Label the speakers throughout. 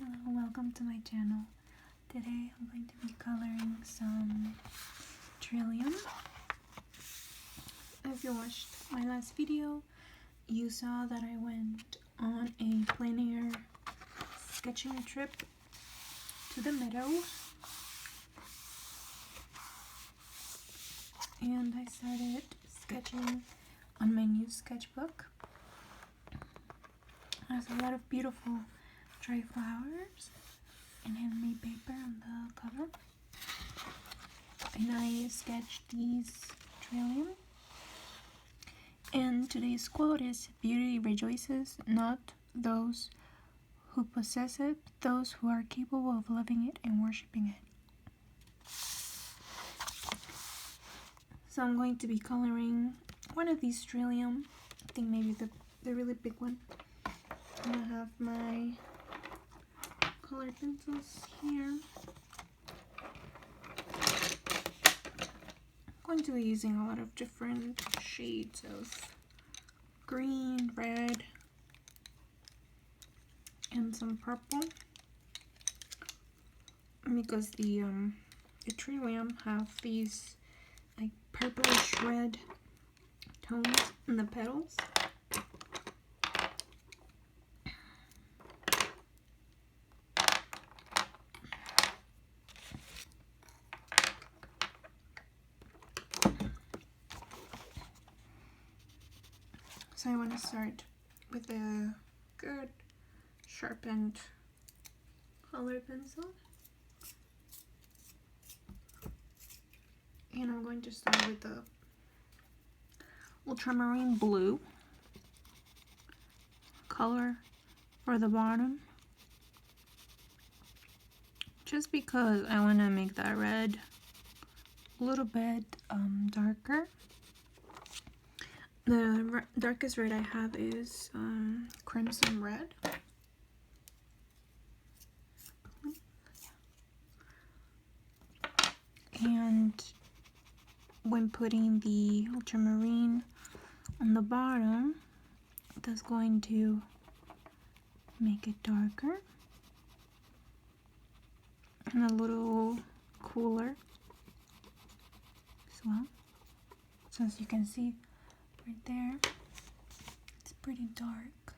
Speaker 1: Hello, welcome to my channel. Today I'm going to be coloring some Trillium. If you watched my last video, you saw that I went on a plein air sketching trip to the meadow. And I started sketching on my new sketchbook. It has a lot of beautiful dry flowers and handmade paper on the cover. And I sketched these Trillium. And today's quote is, "Beauty rejoices not those who possess it, but those who are capable of loving it and worshiping it." So I'm going to be coloring one of these Trillium. I think maybe the really big one. I'm gonna have my colored pencils here. I'm going to be using a lot of different shades of green, red, and some purple, because the Trillium have these like purplish red tones in the petals. So I want to start with a good sharpened colored pencil. And I'm going to start with the ultramarine blue color for the bottom. Just because I want to make that red a little bit darker. The darkest red I have is crimson red. And when putting the ultramarine on the bottom, that's going to make it darker and a little cooler as well. So as you can see right there, it's pretty dark.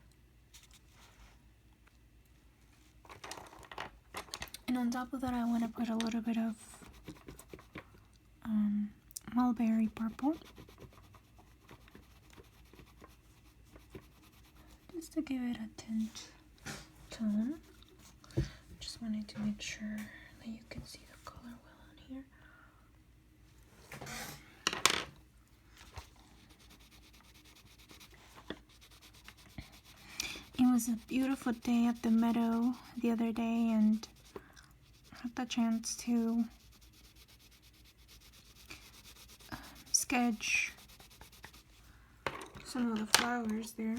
Speaker 1: And on top of that, I want to put a little bit of mulberry purple, just to give it a tint tone. Just wanted to make sure that you can see the color well on here. It was a beautiful day at the meadow the other day, and I had the chance to sketch some of the flowers there.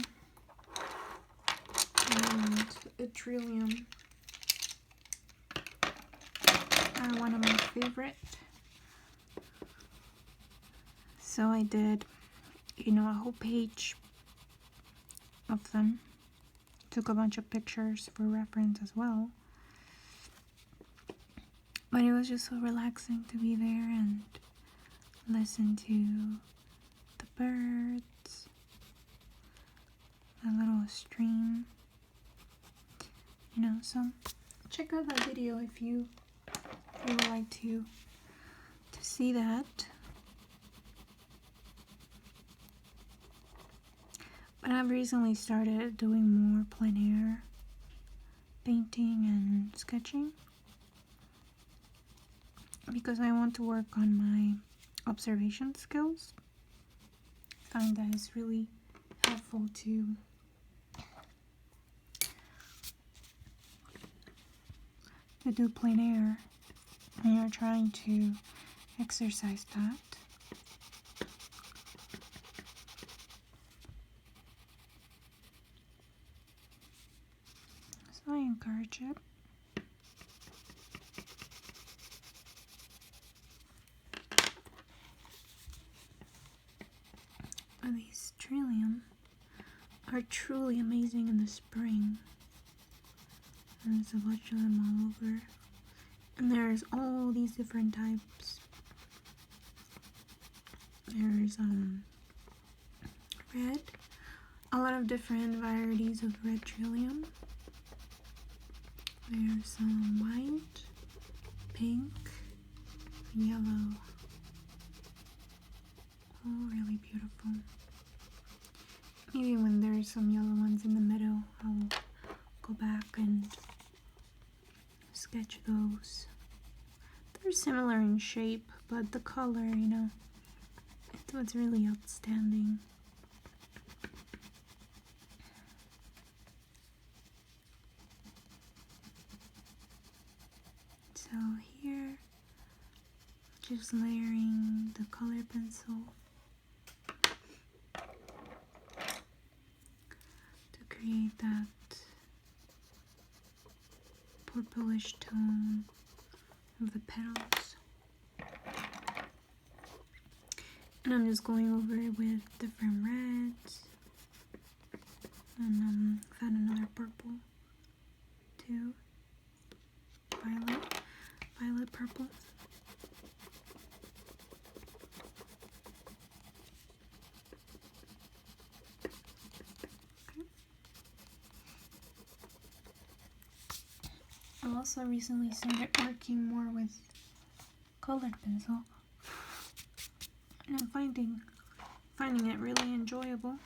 Speaker 1: And a Trillium are one of my favorite. So I did, a whole page of them. Took a bunch of pictures for reference as well. But it was just so relaxing to be there and listen to the birds, the little stream, so check out that video if you would like to see that. But I've recently started doing more plein air painting and sketching because I want to work on my observation skills. I find that it's really helpful to do plein air when you're trying to exercise that. So I encourage it. But these Trillium are truly amazing in the spring. There's a bunch of them all over. And there's all these different types. There's red. A lot of different varieties of red trillium. There's some white, pink, yellow. Oh, really beautiful. Maybe when there's some yellow ones in the middle, I'll go back and sketch those. They're similar in shape, but the color, you know, it's what's really outstanding. So here, just layering the color pencil to create that purplish tone of the petals. And I'm just going over it with different reds. And found another purple too. Violet purple. Okay. I also recently started working more with colored pencil, and I'm finding it really enjoyable.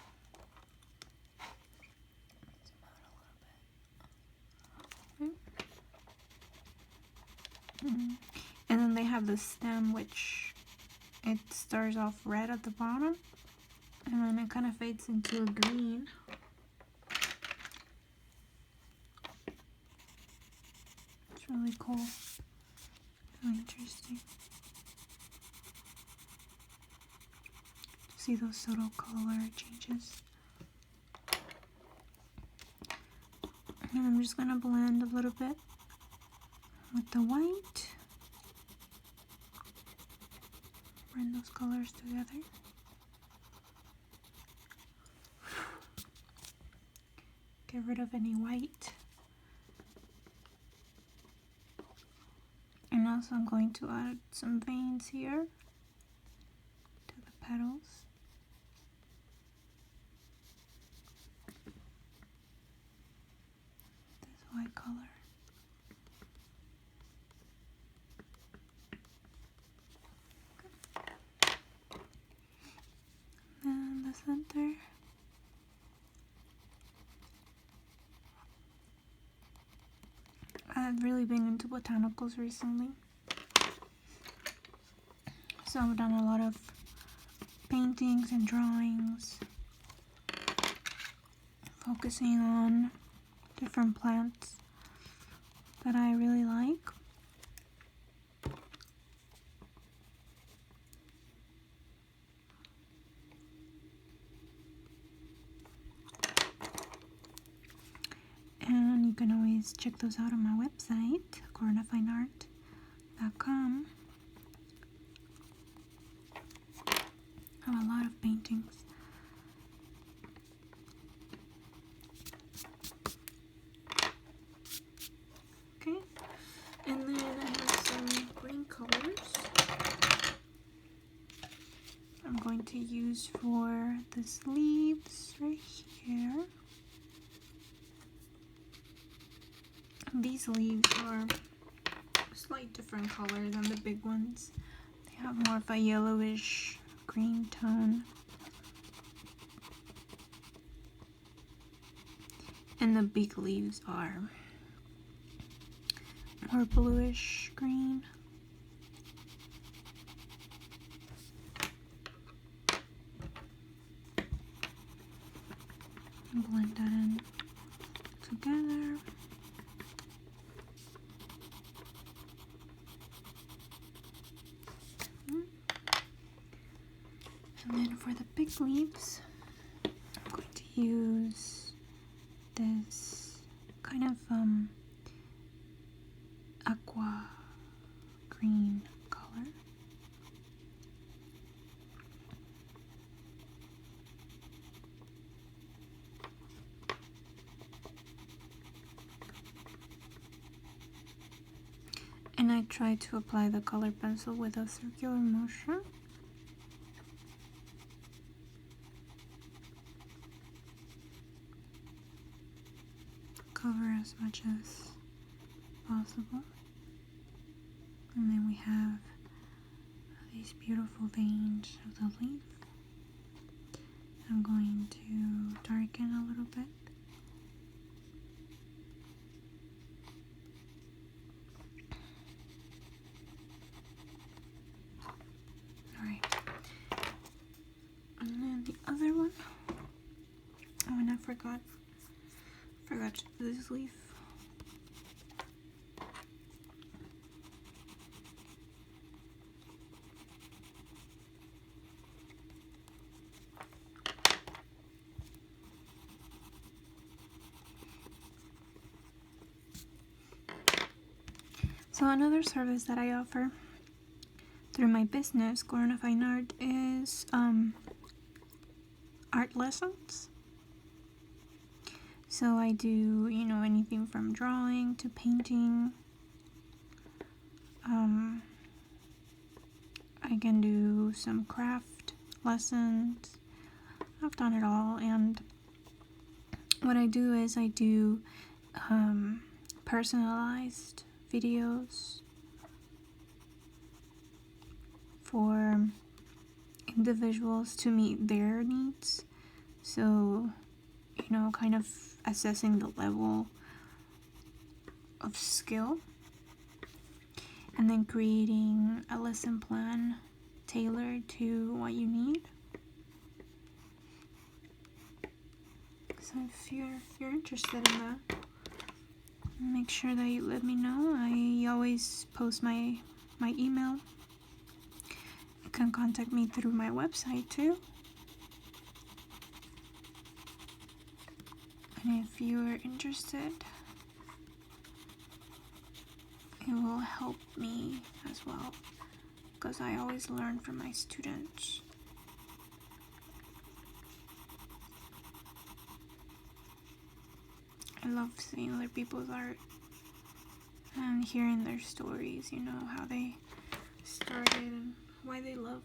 Speaker 1: And then they have the stem, which it starts off red at the bottom and then it kind of fades into a green. It's really cool, really interesting. See those subtle color changes. And I'm just gonna blend a little bit with the white. Blend those colors together. Get rid of any white. And also I'm going to add some veins here to the petals. This white color. And the center. I've really been into botanicals recently. So I've done a lot of paintings and drawings, focusing on different plants that I really like. And you can always check those out on my website, coronafineart.com. I have a lot of paintings. Okay, and then I have some green colors I'm going to use for the sleeves right here. These leaves are a slight different color than the big ones. They have more of a yellowish green tone. And the big leaves are more bluish green. Blend that in together. And then for the big leaves, I'm going to use this kind of aqua green color. And I try to apply the color pencil with a circular motion. Cover as much as possible. And then we have these beautiful veins of the leaf. I'm going to darken a little bit. Alright. And then the other one. Oh, and I forgot to do this leaf. So another service that I offer through my business, Corona Fine Art, is art lessons. So I do, anything from drawing to painting. I can do some craft lessons. I've done it all, and what I do is I do personalized videos for individuals to meet their needs. So, kind of assessing the level of skill, and then creating a lesson plan tailored to what you need. So if you're interested in that, make sure that you let me know. I always post my email. You can contact me through my website too. And if you're interested, it will help me as well, because I always learn from my students. I love seeing other people's art and hearing their stories, how they started and why they love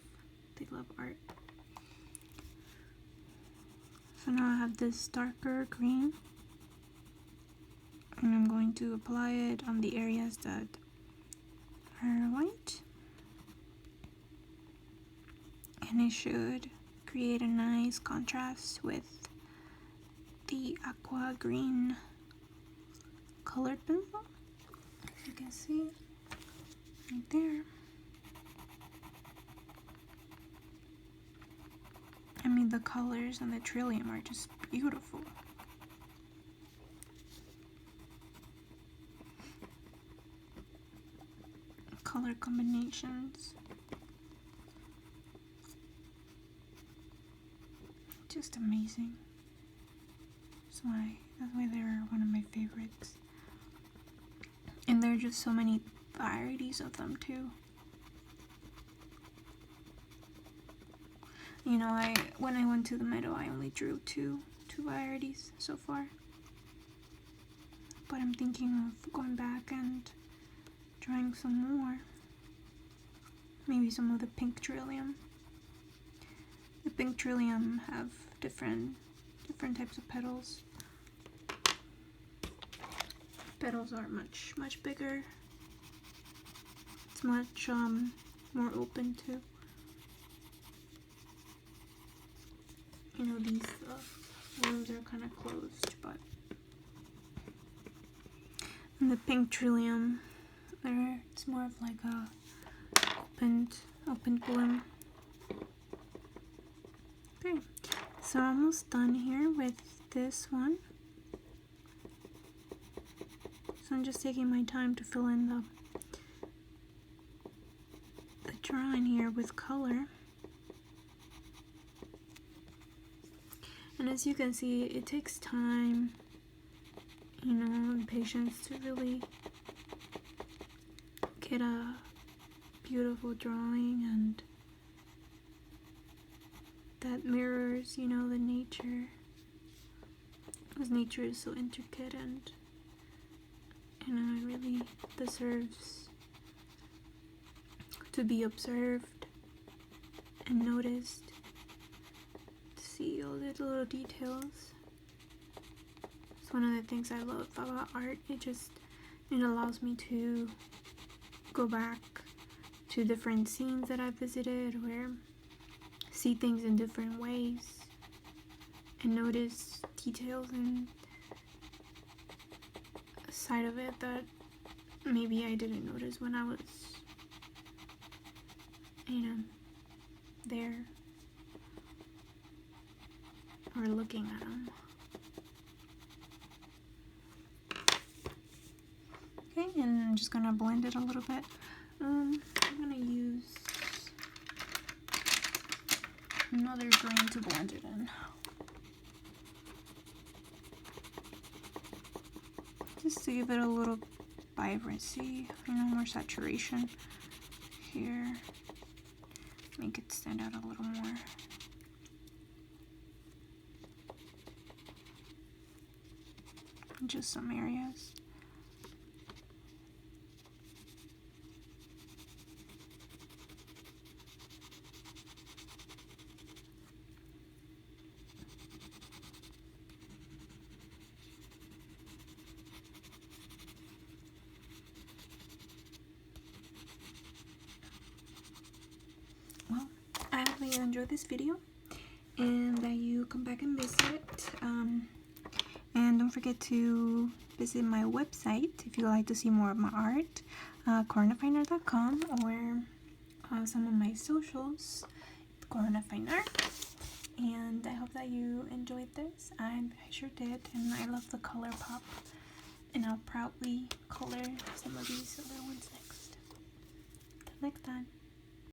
Speaker 1: art. So now I have this darker green, and I'm going to apply it on the areas that are white, and it should create a nice contrast with the aqua green colored pencil. As you can see right there. I mean, the colors on the Trillium are just beautiful. Color combinations, just amazing. That's why they're one of my favorites. And there are just so many varieties of them too. When I went to the meadow, I only drew two varieties so far. But I'm thinking of going back and drawing some more. Maybe some of the pink Trillium. The pink Trillium have different types of petals. Petals are much bigger. It's much more open too. These rooms are kind of closed, but in the pink Trillium, it's more of like a open bloom. Okay, so I'm almost done here with this one. So I'm just taking my time to fill in the drawing here with color. And as you can see, it takes time, and patience to really get a beautiful drawing, and that mirrors, the nature, because nature is so intricate and it really deserves to be observed and noticed, to see all the little details. It's one of the things I love about art. It allows me to go back to different scenes that I've visited, or see things in different ways and notice details and a side of it that maybe I didn't notice when I was, there or looking at them. Okay, and I'm just gonna blend it a little bit. I'm gonna use another green to blend it in. Just to give it a little vibrancy, more saturation here. Make it stand out a little more. Just some areas. Well, I hope that you enjoyed this video and that you come back and visit. And don't forget to visit my website if you like to see more of my art, coronafiner.com, or some of my socials, Corona Fine Art. And I hope that you enjoyed this. I sure did, and I love the color pop. And I'll proudly color some of these other ones next. Till next time.